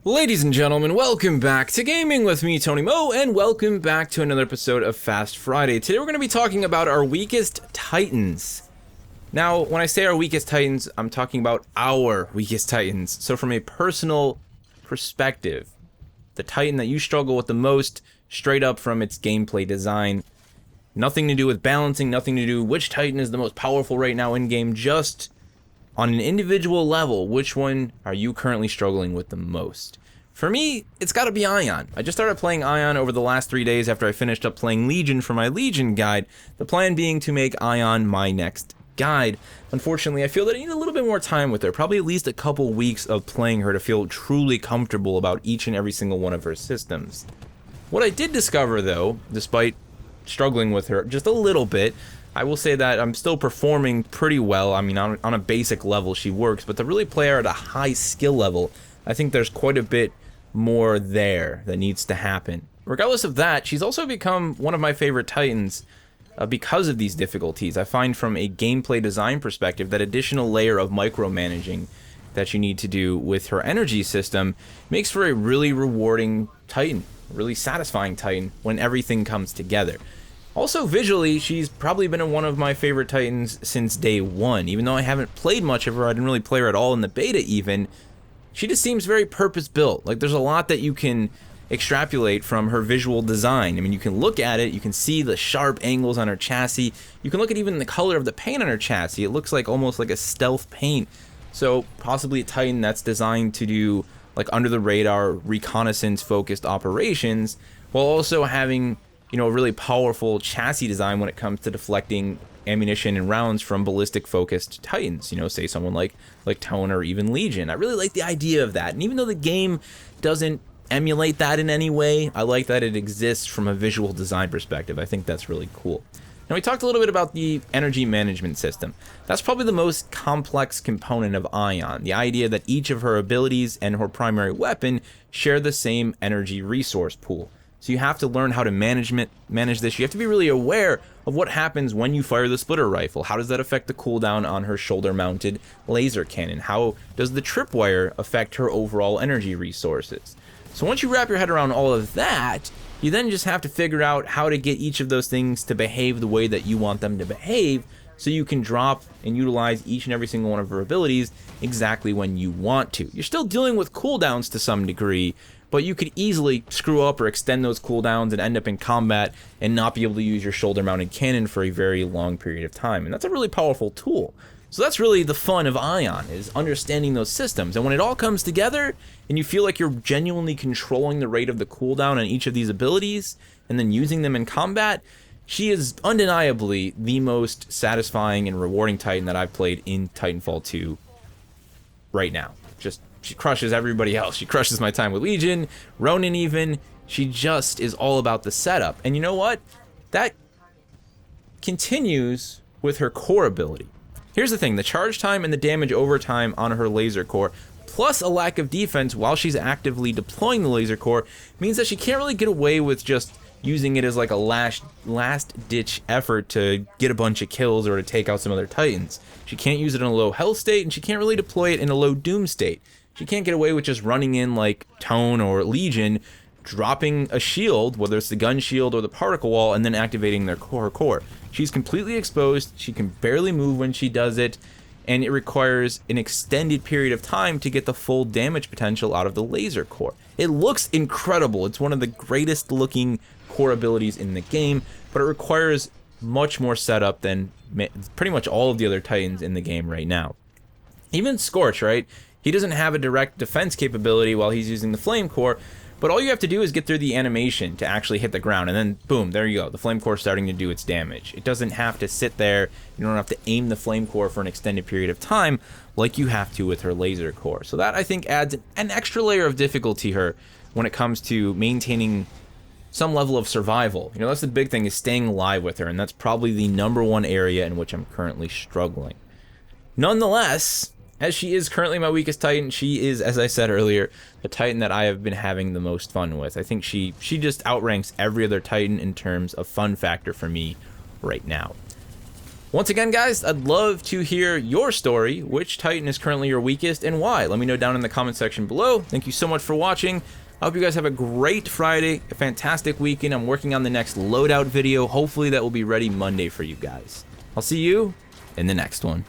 Ladies and gentlemen, welcome back to Gaming with me, Tony Mo, and welcome back to another episode of Fast Friday. Today we're going to be talking about our weakest Titans. Now, when I say our weakest Titans, I'm talking about our weakest Titans. So from a personal perspective, the Titan that you struggle with the most, straight up from its gameplay design. Nothing to do with balancing, nothing to do which Titan is the most powerful right now in-game, just on an individual level, which one are you currently struggling with the most? For me, it's gotta be Ion. I just started playing Ion over the last 3 days after I finished up playing Legion for my Legion guide, the plan being to make Ion my next guide. Unfortunately, I feel that I need a little bit more time with her, probably at least a couple weeks of playing her to feel truly comfortable about each and every single one of her systems. What I did discover though, despite struggling with her just a little bit, I will say that I'm still performing pretty well. I mean, on a basic level she works, but to really play her at a high skill level, I think there's quite a bit more there that needs to happen. Regardless of that, she's also become one of my favorite Titans because of these difficulties. I find from a gameplay design perspective that additional layer of micromanaging that you need to do with her energy system makes for a really rewarding Titan, really satisfying Titan when everything comes together. Also, visually, she's probably been one of my favorite Titans since day one. Even though I haven't played much of her, I didn't really play her at all in the beta even, she just seems very purpose-built. Like, there's a lot that you can extrapolate from her visual design. I mean, you can look at it, you can see the sharp angles on her chassis, you can look at even the color of the paint on her chassis. It looks like almost like a stealth paint. So, possibly a Titan that's designed to do, like, under-the-radar, reconnaissance-focused operations, while also having, you know, a really powerful chassis design when it comes to deflecting ammunition and rounds from ballistic-focused Titans. You know, say someone like Tone or even Legion. I really like the idea of that, and even though the game doesn't emulate that in any way, I like that it exists from a visual design perspective. I think that's really cool. Now, we talked a little bit about the energy management system. That's probably the most complex component of Ion, the idea that each of her abilities and her primary weapon share the same energy resource pool. So you have to learn how to manage this. You have to be really aware of what happens when you fire the splitter rifle. How does that affect the cooldown on her shoulder-mounted laser cannon? How does the tripwire affect her overall energy resources? So once you wrap your head around all of that, you then just have to figure out how to get each of those things to behave the way that you want them to behave, so you can drop and utilize each and every single one of her abilities exactly when you want to. You're still dealing with cooldowns to some degree, but you could easily screw up or extend those cooldowns and end up in combat and not be able to use your shoulder-mounted cannon for a very long period of time. And that's a really powerful tool. So that's really the fun of Ion, is understanding those systems. And when it all comes together and you feel like you're genuinely controlling the rate of the cooldown on each of these abilities and then using them in combat, she is undeniably the most satisfying and rewarding Titan that I've played in Titanfall 2 right now. She crushes everybody else. She crushes my time with Legion, Ronin even. She just is all about the setup. And you know what? That continues with her core ability. Here's the thing, the charge time and the damage over time on her laser core, plus a lack of defense while she's actively deploying the laser core, means that she can't really get away with just using it as like a last-ditch effort to get a bunch of kills or to take out some other Titans. She can't use it in a low health state, and she can't really deploy it in a low doom state. She can't get away with just running in like Tone or Legion, dropping a shield, whether it's the gun shield or the particle wall, and then activating her core. She's completely exposed, she can barely move when she does it, and it requires an extended period of time to get the full damage potential out of the laser core. It looks incredible. It's one of the greatest looking core abilities in the game, but it requires much more setup than pretty much all of the other Titans in the game right now. Even Scorch, right? He doesn't have a direct defense capability while he's using the flame core, but all you have to do is get through the animation to actually hit the ground, and then boom, there you go. The flame core is starting to do its damage. It doesn't have to sit there. You don't have to aim the flame core for an extended period of time like you have to with her laser core. So that, I think, adds an extra layer of difficulty her when it comes to maintaining some level of survival. You know, that's the big thing, is staying alive with her, and that's probably the #1 area in which I'm currently struggling. Nonetheless, as she is currently my weakest Titan, she is, as I said earlier, the Titan that I have been having the most fun with. I think she just outranks every other Titan in terms of fun factor for me right now. Once again, guys, I'd love to hear your story. Which Titan is currently your weakest and why? Let me know down in the comment section below. Thank you so much for watching. I hope you guys have a great Friday, a fantastic weekend. I'm working on the next loadout video. Hopefully that will be ready Monday for you guys. I'll see you in the next one.